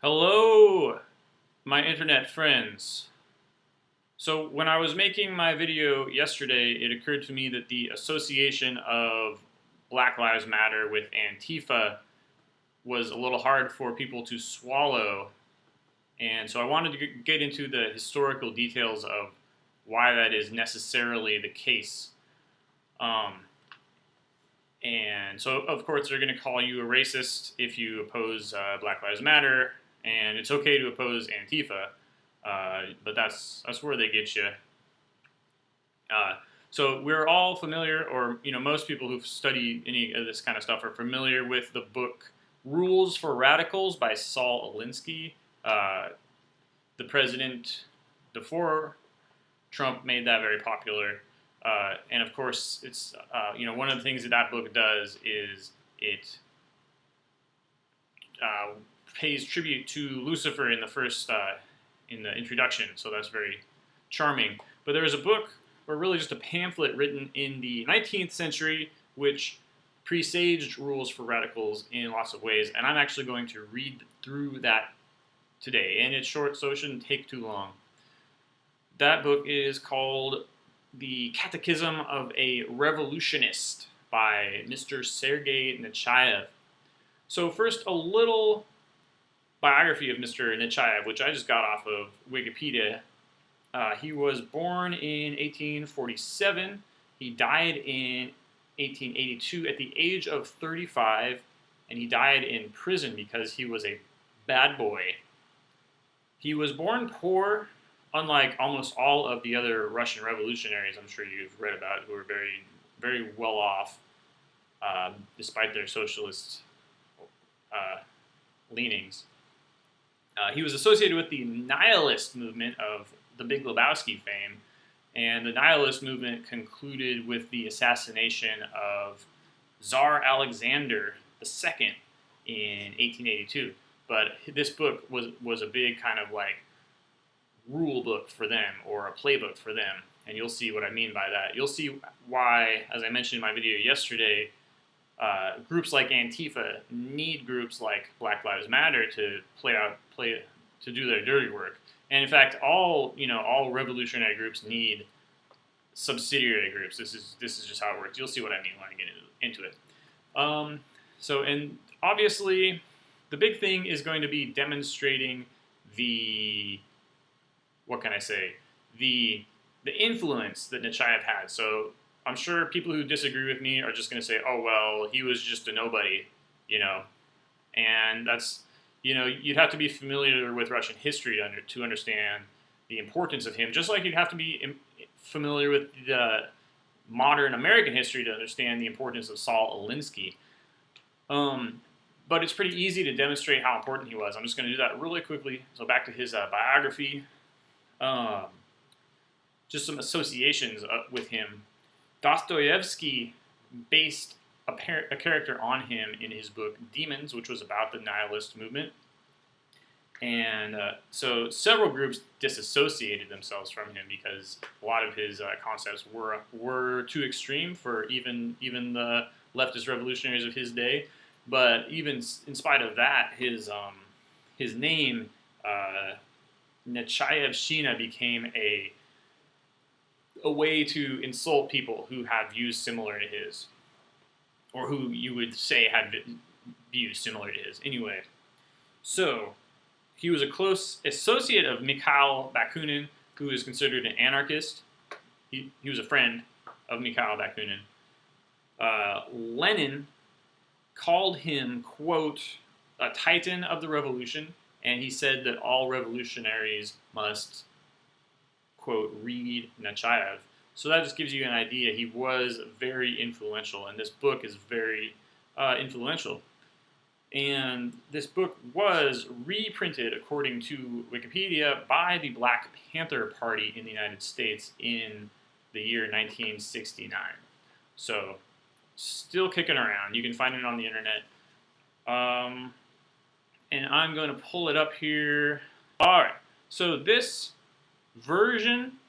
Hello, my internet friends. So when I was making my video yesterday, it occurred to me that the association of Black Lives Matter with Antifa was a little hard for people to swallow. And so I wanted to get into the historical details of why that is necessarily the case. Um, and so, of course, they're going to call you a racist if you oppose Black Lives Matter, and it's okay to oppose Antifa, but that's where they get you. So we're all familiar, or most people who've studied any of this kind of stuff are familiar with the book "Rules for Radicals" by Saul Alinsky. The president before Trump made that very popular. And of course, it's one of the things that book does is it pays tribute to Lucifer in the first in the introduction. So that's very charming. But there is a book, or really just a pamphlet, written in the 19th century, which presaged Rules for Radicals in lots of ways. And I'm actually going to read through that today. And it's short, so it shouldn't take too long. That book is called The Catechism of a Revolutionist by Mr. Sergei Nechayev. So first, a little biography of Mr. Nechayev, which I just got off of Wikipedia. He was born in 1847. He died in 1882 at the age of 35, and he died in prison because he was a bad boy. He was born poor, unlike almost all of the other Russian revolutionaries I'm sure you've read about, who were very, very well off, despite their socialist leanings. He was associated with the nihilist movement of the Big Lebowski fame, and the nihilist movement concluded with the assassination of Tsar Alexander II in 1882. But this book was a big kind of like rule book for them, or a playbook for them, and you'll see what I mean by that. You'll see why, as I mentioned in my video yesterday, groups like Antifa need groups like Black Lives Matter to to do their dirty work. And in fact, all revolutionary groups need subsidiary groups. This is just how it works. You'll see what I mean when I get into it. And obviously, the big thing is going to be demonstrating the influence that Nechayev had. So I'm sure people who disagree with me are just going to say, oh, well, he was just a nobody, and that's, you'd have to be familiar with Russian history to understand the importance of him, just like you'd have to be familiar with the modern American history to understand the importance of Saul Alinsky. But it's pretty easy to demonstrate how important he was. I'm just going to do that really quickly. So back to his biography. Just some associations with him. Dostoevsky based a character on him in his book Demons, which was about the nihilist movement. And so several groups disassociated themselves from him because a lot of his concepts were too extreme for even the leftist revolutionaries of his day. But even in spite of that, his name, Nechayevshchina, became a way to insult people who had views similar to his, or who you would say had views similar to his. Anyway, so he was a close associate of Mikhail Bakunin, who is considered an anarchist. He was a friend of Mikhail Bakunin. Lenin called him, quote, a titan of the revolution, and he said that all revolutionaries must, quote, read Nechayev. So that just gives you an idea. He was very influential, and this book is very influential. And this book was reprinted, according to Wikipedia, by the Black Panther Party in the United States in the year 1969. So, still kicking around. You can find it on the internet. And I'm going to pull it up here. All right. So this version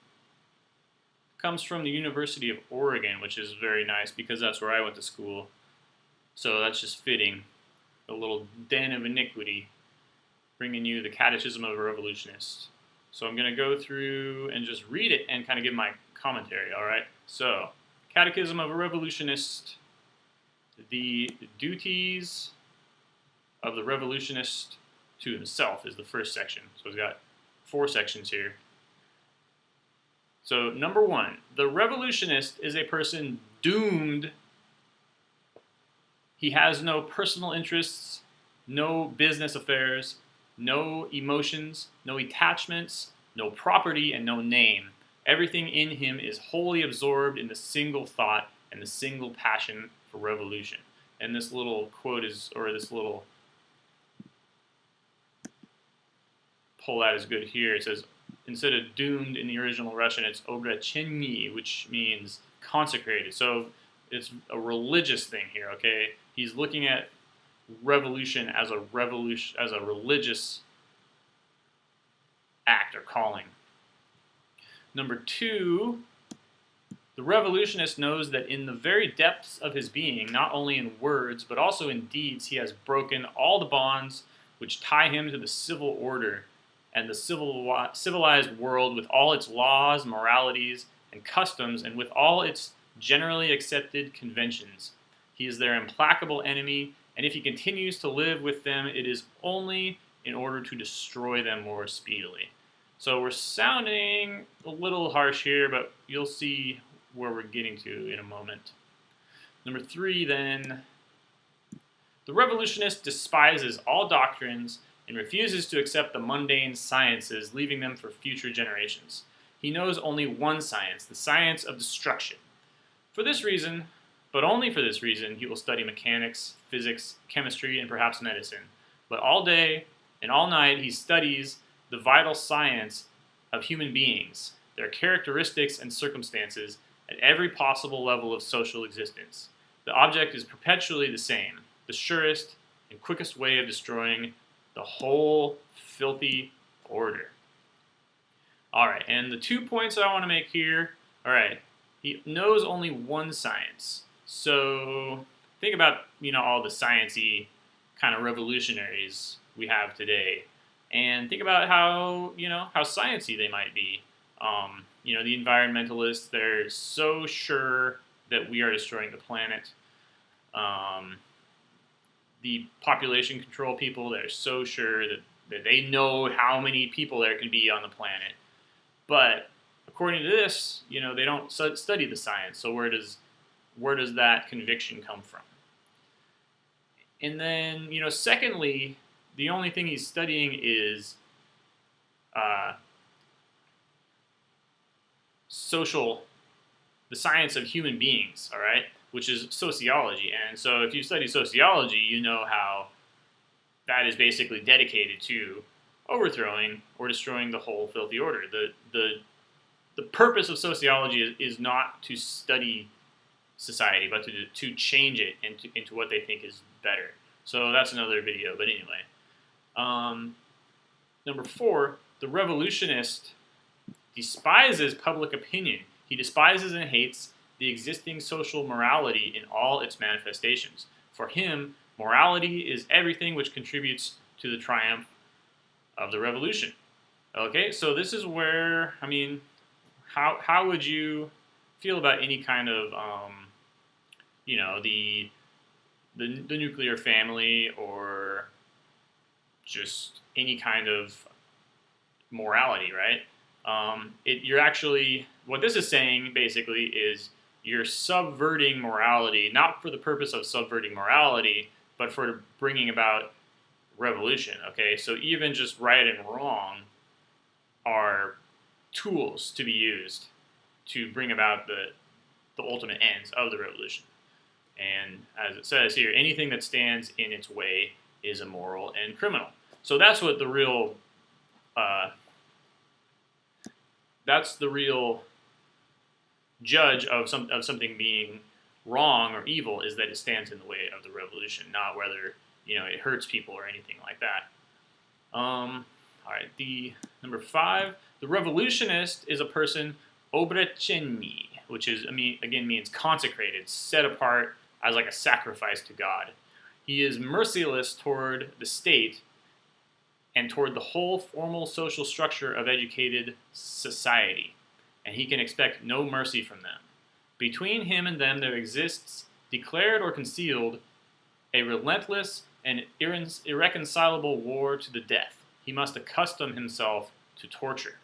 comes from the University of Oregon, which is very nice because that's where I went to school. So that's just fitting. A little den of iniquity. bringing you the Catechism of a Revolutionist. So I'm going to go through and just read it and kind of give my commentary, all right? So, Catechism of a Revolutionist, the duties of the revolutionist to himself is the first section. So it's got 4 sections here. So, number 1, the revolutionist is a person doomed. He has no personal interests, no business affairs, no emotions, no attachments, no property, and no name. Everything in him is wholly absorbed in the single thought and the single passion for revolution. And this little quote is, or this little pull out is good here. It says, instead of doomed in the original Russian, it's obrecheny, which means consecrated. So it's a religious thing here, okay? He's looking at revolution as a religious act or calling. Number 2, the revolutionist knows that in the very depths of his being, not only in words but also in deeds, he has broken all the bonds which tie him to the civil order and the civilized world with all its laws, moralities, and customs, and with all its generally accepted conventions. He is their implacable enemy, and if he continues to live with them, it is only in order to destroy them more speedily. So we're sounding a little harsh here, but you'll see where we're getting to in a moment. Number 3, then, the revolutionist despises all doctrines and refuses to accept the mundane sciences, leaving them for future generations. He knows only one science, the science of destruction. For this reason, but only for this reason, he will study mechanics, physics, chemistry, and perhaps medicine. But all day and all night he studies the vital science of human beings, their characteristics and circumstances at every possible level of social existence. The object is perpetually the same, the surest and quickest way of destroying the whole filthy order. All right, and the 2 points I want to make here, all right, he knows only one science. So think about, all the sciencey kind of revolutionaries we have today, and think about how sciencey they might be. The environmentalists, they're so sure that we are destroying the planet. The population control people, they're so sure that they know how many people there can be on the planet. But according to this, they don't study the science. So where does that conviction come from? And then, secondly, the only thing he's studying is the science of human beings, all right, which is sociology. And so if you study sociology, you know how that is basically dedicated to overthrowing or destroying the whole filthy order. The purpose of sociology is not to study society, but to change it into what they think is better. So that's another video, but anyway. Number 4, the revolutionist despises public opinion. He despises and hates the existing social morality in all its manifestations. For him, morality is everything which contributes to the triumph of the revolution. Okay, so this is where, how would you feel about any kind of, the nuclear family or just any kind of morality, right? You're actually, what this is saying basically is you're subverting morality, not for the purpose of subverting morality, but for bringing about revolution, okay? So even just right and wrong are tools to be used to bring about the ultimate ends of the revolution. And as it says here, anything that stands in its way is immoral and criminal. So that's what the real judge of something being wrong or evil, is that it stands in the way of the revolution, not whether it hurts people or anything like that. All right, the number 5, the revolutionist is a person obrecheny, which is again means consecrated, set apart as like a sacrifice to God. He is merciless toward the state and toward the whole formal social structure of educated society, and he can expect no mercy from them. Between him and them there exists, declared or concealed, a relentless and irreconcilable war to the death. He must accustom himself to torture.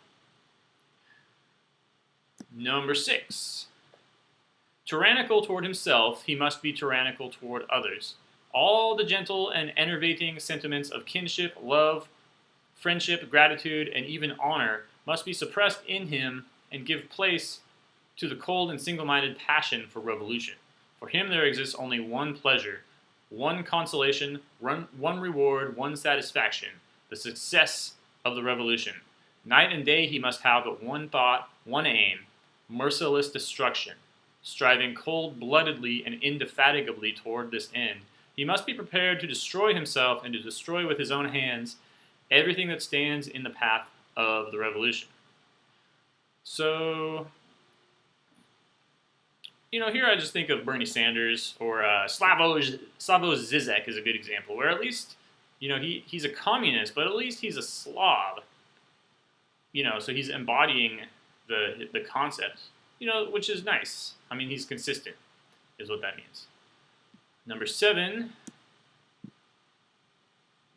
Number 6. Tyrannical toward himself, he must be tyrannical toward others. All the gentle and enervating sentiments of kinship, love, friendship, gratitude, and even honor must be suppressed in him and give place to the cold and single-minded passion for revolution. For him there exists only one pleasure, one consolation, one reward, one satisfaction, the success of the revolution. Night and day he must have but one thought, one aim, merciless destruction. Striving cold-bloodedly and indefatigably toward this end, he must be prepared to destroy himself and to destroy with his own hands everything that stands in the path of the revolution. So, here I just think of Bernie Sanders or Slavoj Zizek is a good example, where at least, he's a communist, but at least he's a Slav. So he's embodying the concept, which is nice. I mean, he's consistent, is what that means. Number 7,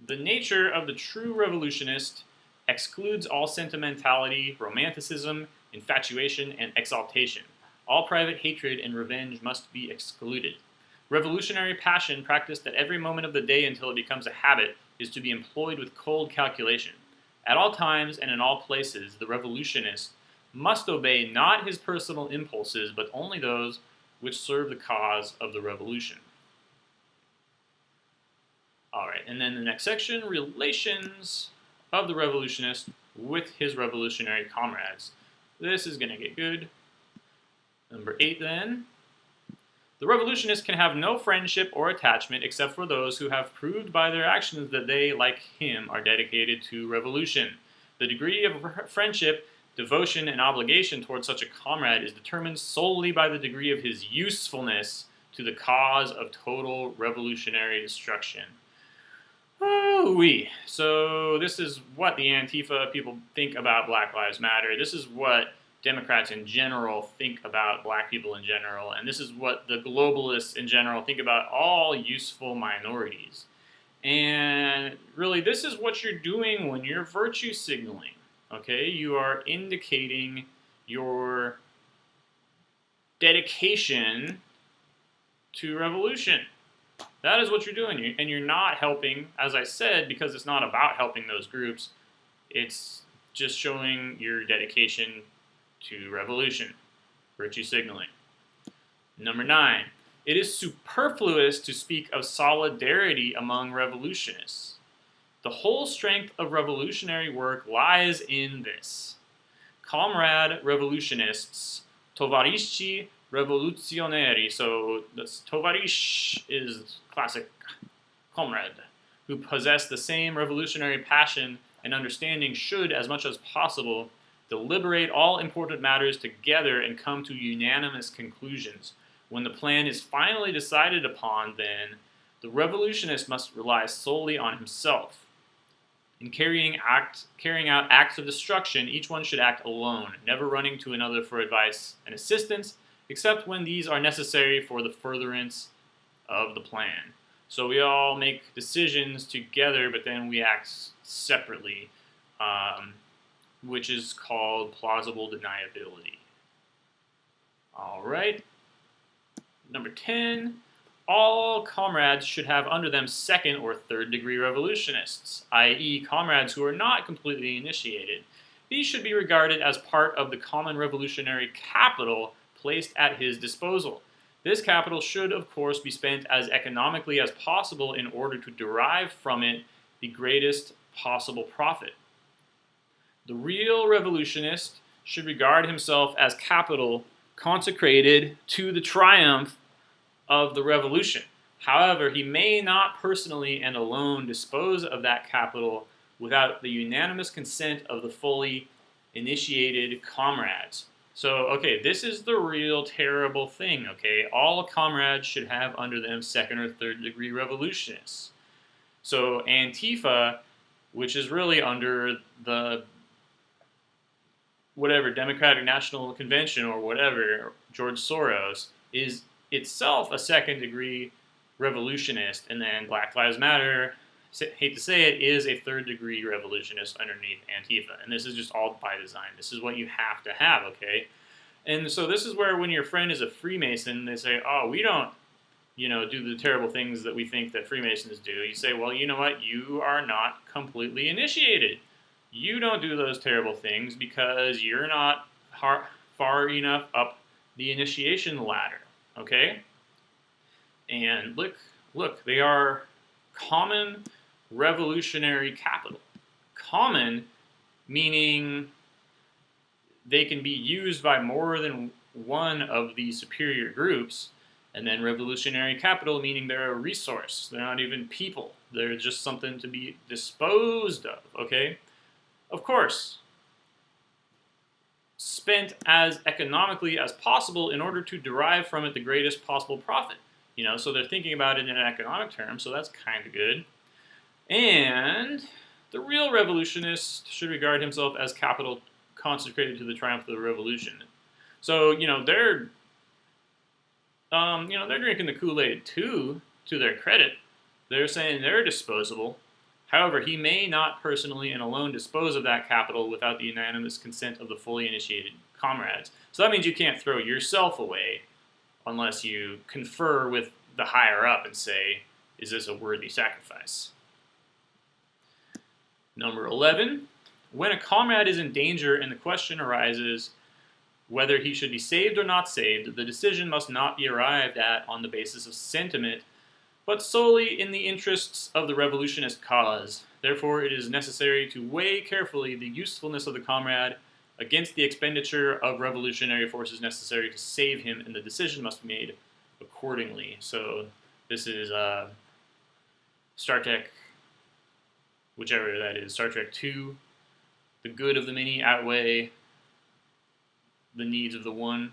the nature of the true revolutionist excludes all sentimentality, romanticism, infatuation, and exaltation. All private hatred and revenge must be excluded. Revolutionary passion, practiced at every moment of the day until it becomes a habit, is to be employed with cold calculation. At all times and in all places, the revolutionist must obey not his personal impulses, but only those which serve the cause of the revolution. All right, and then the next section, relations of the revolutionist with his revolutionary comrades. This is going to get good. Number 8 then. The revolutionist can have no friendship or attachment except for those who have proved by their actions that they, like him, are dedicated to revolution. The degree of friendship, devotion, and obligation toward such a comrade is determined solely by the degree of his usefulness to the cause of total revolutionary destruction. Oh, oui. So this is what the Antifa people think about Black Lives Matter. This is what Democrats in general think about black people in general. And this is what the globalists in general think about all useful minorities. And really, this is what you're doing when you're virtue signaling. Okay? You are indicating your dedication to revolution. That is what you're doing. And you're not helping, as I said, because it's not about helping those groups. It's just showing your dedication to revolution. Virtue signaling. Number 9. It is superfluous to speak of solidarity among revolutionists. The whole strength of revolutionary work lies in this. Comrade revolutionists, tovarishi revoluzionari, so this tovarish is classic comrade, who possess the same revolutionary passion and understanding should, as much as possible, deliberate all important matters together and come to unanimous conclusions. When the plan is finally decided upon, then, the revolutionist must rely solely on himself. In carrying out acts of destruction, each one should act alone, never running to another for advice and assistance, except when these are necessary for the furtherance of the plan. So we all make decisions together, but then we act separately, which is called plausible deniability. All right. Number 10, all comrades should have under them second or third degree revolutionists, i.e. comrades who are not completely initiated. These should be regarded as part of the common revolutionary capital placed at his disposal. This capital should, of course, be spent as economically as possible in order to derive from it the greatest possible profit. The real revolutionist should regard himself as capital consecrated to the triumph of the revolution. However, he may not personally and alone dispose of that capital without the unanimous consent of the fully initiated comrades. So, okay, this is the real terrible thing, okay? All comrades should have under them second or third degree revolutionists. So Antifa which is really under the whatever Democratic National Convention or whatever, George Soros, is itself a second-degree revolutionist, and then Black Lives Matter, hate to say it, is a third-degree revolutionist underneath Antifa. And this is just all by design. This is what you have to have, okay? And so this is where when your friend is a Freemason, they say, oh, we don't, do the terrible things that we think that Freemasons do. You say, well, you know what? You are not completely initiated. You don't do those terrible things because you're not far enough up the initiation ladder, okay? And look, they are common revolutionary capital. Common meaning they can be used by more than one of the superior groups, and then revolutionary capital meaning they're a resource. They're not even people. They're just something to be disposed of, okay? Of course, spent as economically as possible in order to derive from it the greatest possible profit. So they're thinking about it in an economic term, so that's kind of good. And the real revolutionist should regard himself as capital consecrated to the triumph of the revolution. So, they're drinking the Kool-Aid too, to their credit. They're saying they're disposable. However, he may not personally and alone dispose of that capital without the unanimous consent of the fully initiated comrades. So that means you can't throw yourself away unless you confer with the higher up and say, is this a worthy sacrifice? Number 11, when a comrade is in danger and the question arises whether he should be saved or not saved, the decision must not be arrived at on the basis of sentiment, but solely in the interests of the revolutionist cause. Therefore, it is necessary to weigh carefully the usefulness of the comrade against the expenditure of revolutionary forces necessary to save him, and the decision must be made accordingly. So this is Star Trek, whichever that is, Star Trek 2. The good of the many outweigh the needs of the one.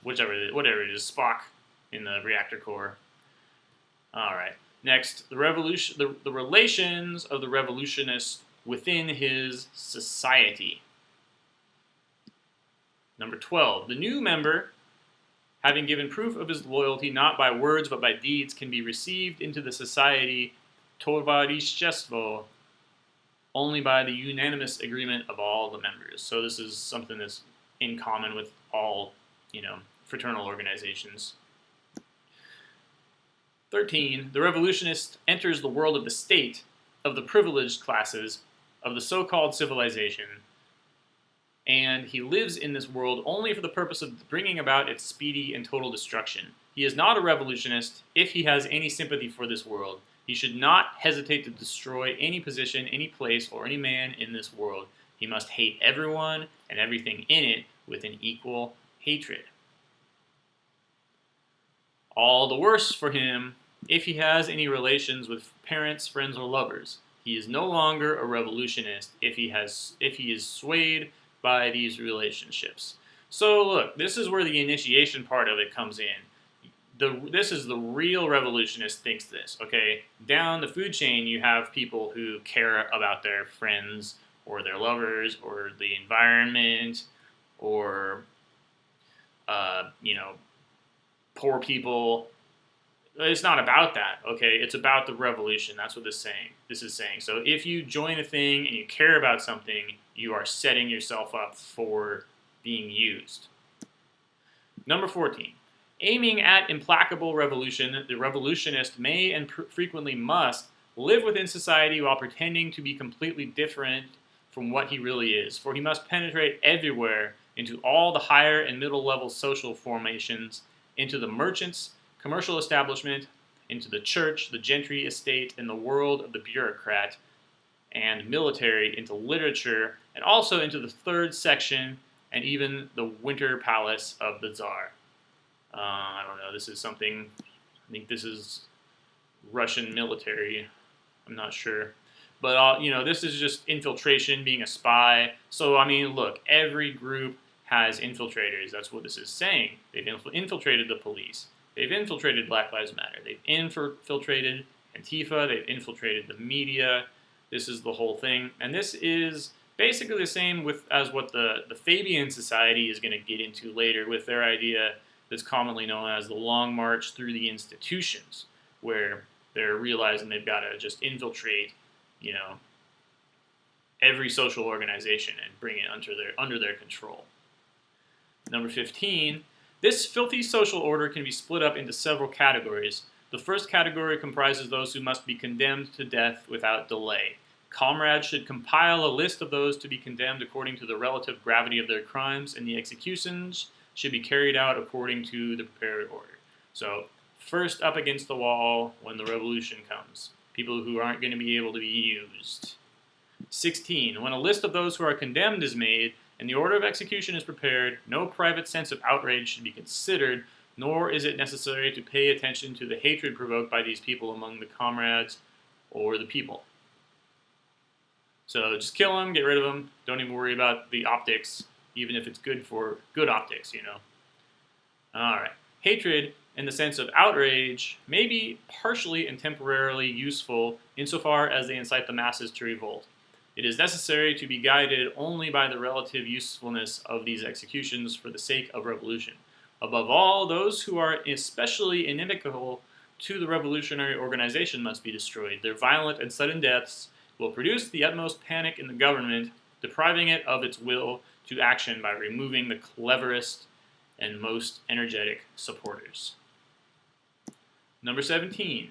Whatever it is, Spock in the reactor core. All right. Next, the relations of the revolutionist within his society. Number 12, the new member, having given proof of his loyalty not by words but by deeds, can be received into the society towarzystwo only by the unanimous agreement of all the members. So this is something that's in common with all, fraternal organizations. 13, the revolutionist enters the world of the state, of the privileged classes, of the so-called civilization, and he lives in this world only for the purpose of bringing about its speedy and total destruction. He is not a revolutionist if he has any sympathy for this world. He should not hesitate to destroy any position, any place, or any man in this world. He must hate everyone and everything in it with an equal hatred. All the worse for him if he has any relations with parents, friends, or lovers. He is no longer a revolutionist if he is swayed by these relationships. So look, this is where the initiation part of it comes in. This is the real revolutionist thinks this, okay? Down the food chain, you have people who care about their friends or their lovers or the environment or, poor people. It's not about that, okay? It's about the revolution. That's what this is saying. So if you join a thing and you care about something, you are setting yourself up for being used. Number 14. Aiming at implacable revolution, the revolutionist may and frequently must live within society while pretending to be completely different from what he really is, for he must penetrate everywhere into all the higher and middle level social formations, into the merchants, commercial establishment, into the church, the gentry estate, and the world of the bureaucrat and military, into literature, and also into the third section and even the winter palace of the Tsar. I don't know, this is something, I think this is Russian military, I'm not sure. But, this is just infiltration, being a spy. So, look, every group has infiltrators. That's what this is saying. They've infiltrated the police. They've infiltrated Black Lives Matter. They've infiltrated Antifa. They've infiltrated the media. This is the whole thing. And this is basically the same as what the Fabian Society is going to get into later with their idea that's commonly known as the Long March through the institutions, where they're realizing they've got to just infiltrate, every social organization and bring it under their control. Number 15, this filthy social order can be split up into several categories. The first category comprises those who must be condemned to death without delay. Comrades should compile a list of those to be condemned according to the relative gravity of their crimes, and the executions should be carried out according to the prepared order. So, first up against the wall when the revolution comes. People who aren't going to be able to be used. 16. When a list of those who are condemned is made and the order of execution is prepared, no private sense of outrage should be considered, nor is it necessary to pay attention to the hatred provoked by these people among the comrades or the people. So just kill them, get rid of them. Don't even worry about the optics, even if it's good for good optics, All right. Hatred, in the sense of outrage, may be partially and temporarily useful insofar as they incite the masses to revolt. It is necessary to be guided only by the relative usefulness of these executions for the sake of revolution. Above all, those who are especially inimical to the revolutionary organization must be destroyed. Their violent and sudden deaths will produce the utmost panic in the government, depriving it of its will to action by removing the cleverest and most energetic supporters. Number 17.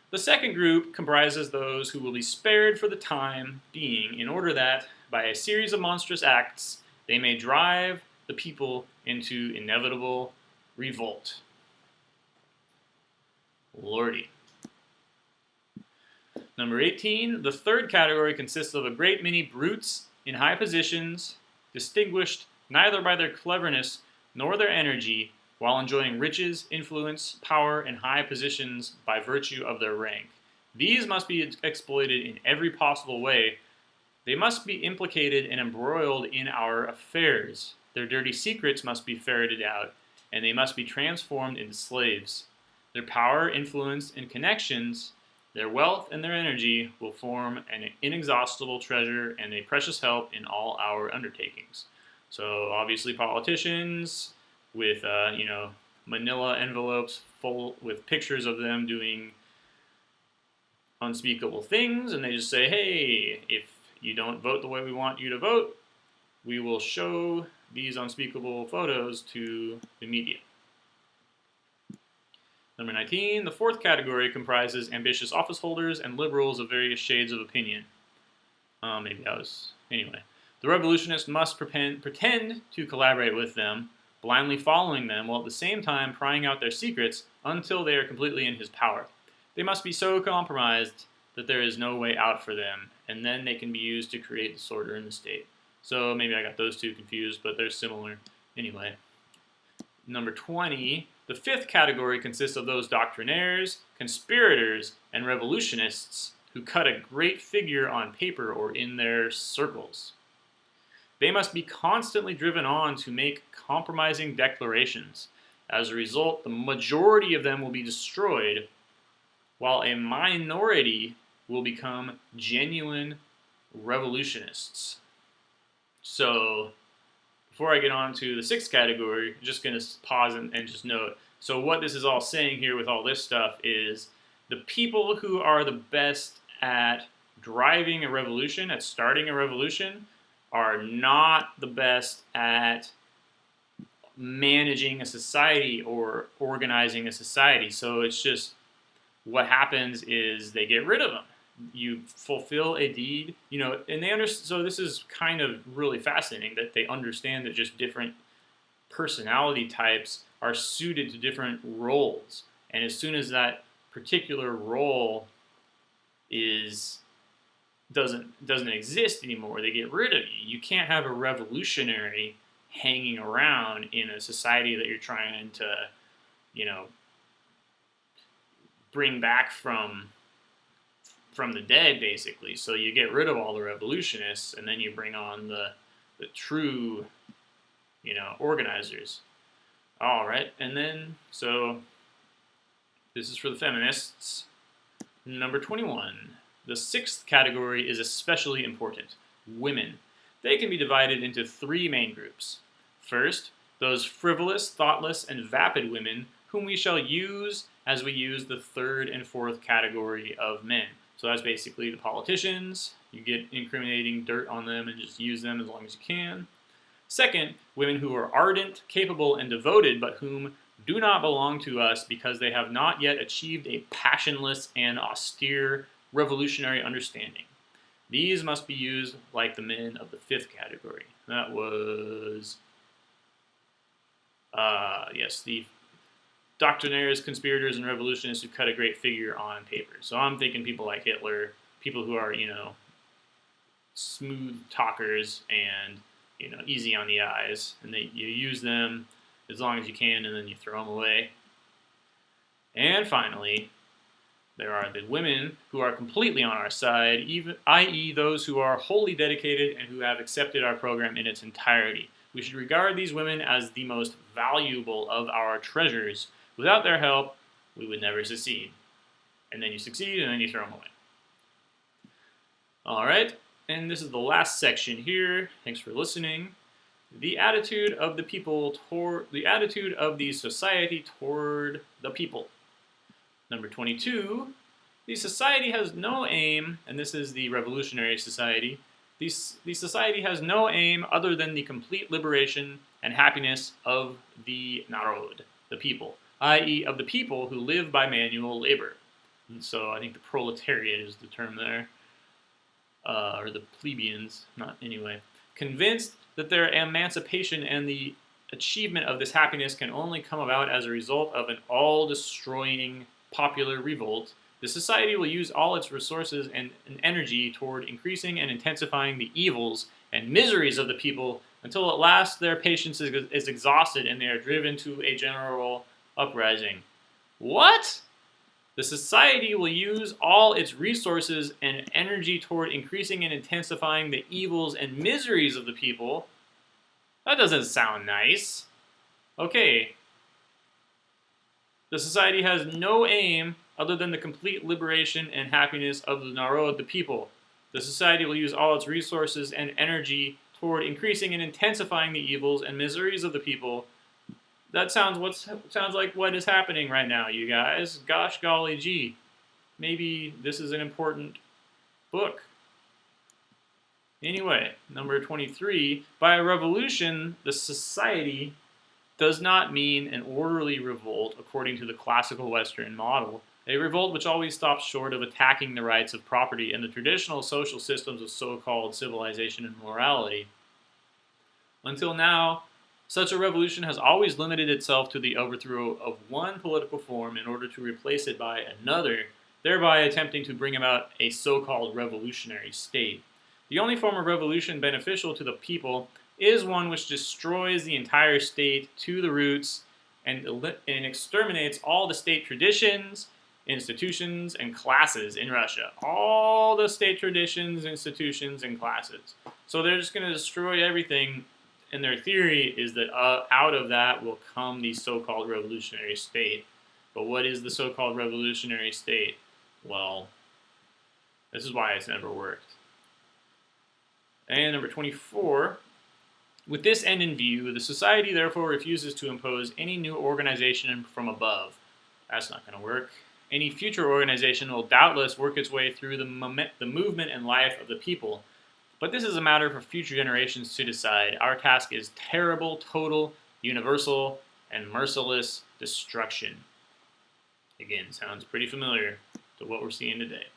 The second group comprises those who will be spared for the time being in order that, by a series of monstrous acts, they may drive the people into inevitable revolt. Lordy. Number 18. The third category consists of a great many brutes in high positions, distinguished neither by their cleverness nor their energy, while enjoying riches, influence, power, and high positions by virtue of their rank. These must be exploited in every possible way. They must be implicated and embroiled in our affairs. Their dirty secrets must be ferreted out, and they must be transformed into slaves. Their power, influence, and connections, their wealth, and their energy will form an inexhaustible treasure and a precious help in all our undertakings. So obviously politicians, with manila envelopes full with pictures of them doing unspeakable things, and they just say, hey, if you don't vote the way we want you to vote, we will show these unspeakable photos to the media. Number 19, the fourth category comprises ambitious office holders and liberals of various shades of opinion. Anyway. The revolutionists must pretend to collaborate with them, blindly following them, while at the same time prying out their secrets until they are completely in his power. They must be so compromised that there is no way out for them, and then they can be used to create disorder in the state. So maybe I got those two confused, but they're similar. Anyway. Number 20, the fifth category consists of those doctrinaires, conspirators, and revolutionists who cut a great figure on paper or in their circles. They must be constantly driven on to make compromising declarations. As a result, the majority of them will be destroyed, while a minority will become genuine revolutionists. So, before I get on to the sixth category, I'm just going to pause and just note. So what this is all saying here with all this stuff is the people who are the best at driving a revolution, at starting a revolution, are not the best at managing a society or organizing a society. So it's just what happens is they get rid of them. You fulfill a deed, and they understand. So this is kind of really fascinating that they understand that just different personality types are suited to different roles. And as soon as that particular role doesn't exist anymore, they get rid of you. You can't have a revolutionary hanging around in a society that you're trying to, bring back from the dead, basically. So you get rid of all the revolutionists, and then you bring on the true, organizers. All right, and then, so this is for the feminists. Number 21. The sixth category is especially important: women. They can be divided into three main groups. First, those frivolous, thoughtless, and vapid women whom we shall use as we use the third and fourth category of men. So that's basically the politicians. You get incriminating dirt on them and just use them as long as you can. Second, women who are ardent, capable, and devoted, but whom do not belong to us because they have not yet achieved a passionless and austere revolutionary understanding. These must be used like the men of the fifth category. That was, yes, the doctrinaires, conspirators, and revolutionists who cut a great figure on paper. So I'm thinking people like Hitler, people who are, smooth talkers and, easy on the eyes. And you use them as long as you can, and then you throw them away. And finally, there are the women who are completely on our side, i.e. those who are wholly dedicated and who have accepted our program in its entirety. We should regard these women as the most valuable of our treasures. Without their help, we would never succeed. And then you succeed, and then you throw them away. All right, and this is the last section here. Thanks for listening. The attitude of the people the attitude of the society toward the people. Number 22, the society has no aim, and this is the revolutionary society. The society has no aim other than the complete liberation and happiness of the narod, the people, i.e. of the people who live by manual labor. And so I think the proletariat is the term there, or the plebeians, not anyway. Convinced that their emancipation and the achievement of this happiness can only come about as a result of an all-destroying popular revolt, the society will use all its resources and energy toward increasing and intensifying the evils and miseries of the people until at last their patience is exhausted and they are driven to a general uprising. What? The society will use all its resources and energy toward increasing and intensifying the evils and miseries of the people? That doesn't sound nice. Okay. The society has no aim other than the complete liberation and happiness of the narod, the people. The society will use all its resources and energy toward increasing and intensifying the evils and miseries of the people. That sounds like what is happening right now, you guys. Gosh golly gee. Maybe this is an important book. Anyway, number 23. By a revolution, the society does not mean an orderly revolt according to the classical Western model. A revolt which always stops short of attacking the rights of property and the traditional social systems of so-called civilization and morality. Until now, such a revolution has always limited itself to the overthrow of one political form in order to replace it by another, thereby attempting to bring about a so-called revolutionary state. The only form of revolution beneficial to the people is one which destroys the entire state to the roots and exterminates all the state traditions, institutions, and classes in Russia. All the state traditions, institutions, and classes. So they're just going to destroy everything. And their theory is that out of that will come the so-called revolutionary state. But what is the so-called revolutionary state? Well, this is why it's never worked. And number 24, with this end in view, the society therefore refuses to impose any new organization from above. That's not going to work. Any future organization will doubtless work its way through the movement and life of the people. But this is a matter for future generations to decide. Our task is terrible, total, universal, and merciless destruction. Again, sounds pretty familiar to what we're seeing today.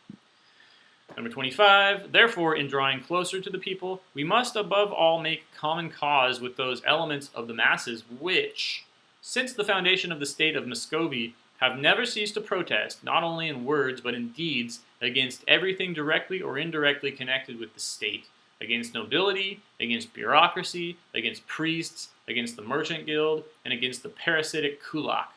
Number 25, therefore, in drawing closer to the people, we must above all make common cause with those elements of the masses which, since the foundation of the state of Muscovy, have never ceased to protest, not only in words but in deeds, against everything directly or indirectly connected with the state, against nobility, against bureaucracy, against priests, against the merchant guild, and against the parasitic kulak.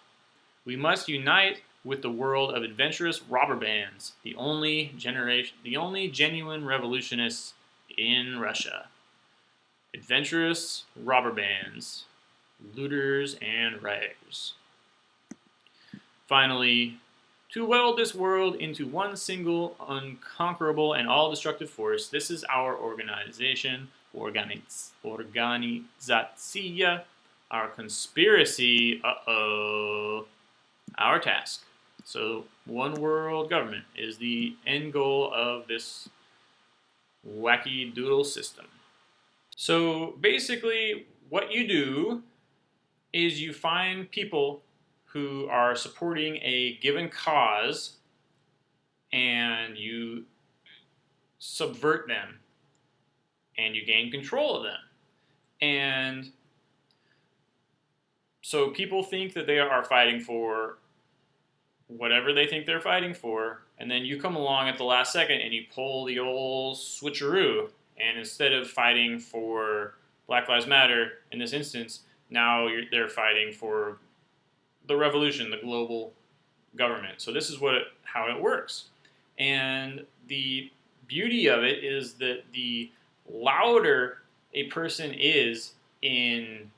We must unite with the world of adventurous robber bands, the only genuine revolutionists in Russia. Adventurous robber bands, looters and rioters. Finally, to weld this world into one single, unconquerable, and all-destructive force. This is our organization, organizatia, our conspiracy, our task. So one world government is the end goal of this wacky doodle system. So basically what you do is you find people who are supporting a given cause and you subvert them and you gain control of them. And so people think that they are fighting for whatever they think they're fighting for, and then you come along at the last second and you pull the old switcheroo, and instead of fighting for Black Lives Matter in this instance, now they're fighting for the revolution, the global government. So this is how it works. And the beauty of it is that the louder a person is in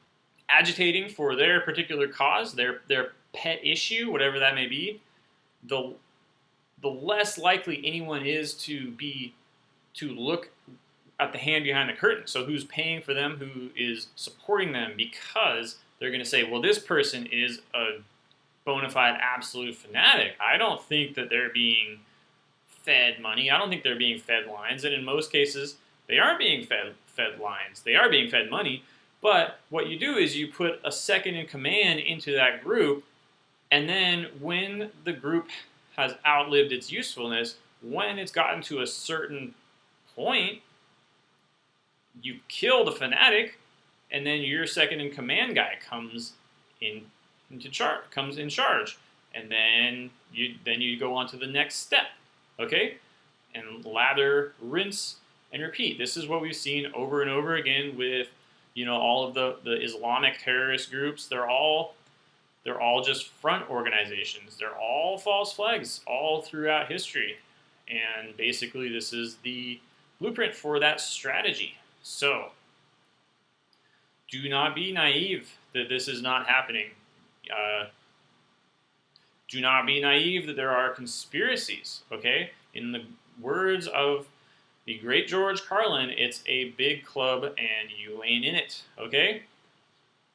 agitating for their particular cause, their pet issue, whatever that may be, the less likely anyone is to look at the hand behind the curtain. So who's paying for them, who is supporting them, because they're going to say, well, this person is a bona fide absolute fanatic. I don't think that they're being fed money. I don't think they're being fed lines. And in most cases, they aren't being fed lines. They are being fed money. But what you do is you put a second in command into that group, and then when the group has outlived its usefulness, when it's gotten to a certain point, you kill the fanatic, and then your second in command guy comes in charge, and then you go on to the next step, okay? And lather, rinse, and repeat. This is what we've seen over and over again with, all of the Islamic terrorist groups. They're all just front organizations. They're all false flags all throughout history, and basically this is the blueprint for that strategy. So do not be naive that this is not happening. Do not be naive that there are conspiracies, okay? In the words of the great George Carlin, it's a big club and you ain't in it, okay?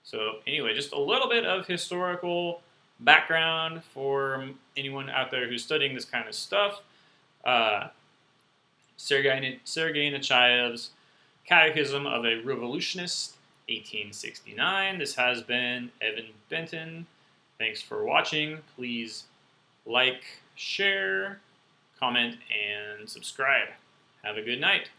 So anyway, just a little bit of historical background for anyone out there who's studying this kind of stuff. Sergei Nechayev's Catechism of a Revolutionist, 1869. This has been Evan-Benton. Thanks for watching. Please like, share, comment, and subscribe. Have a good night.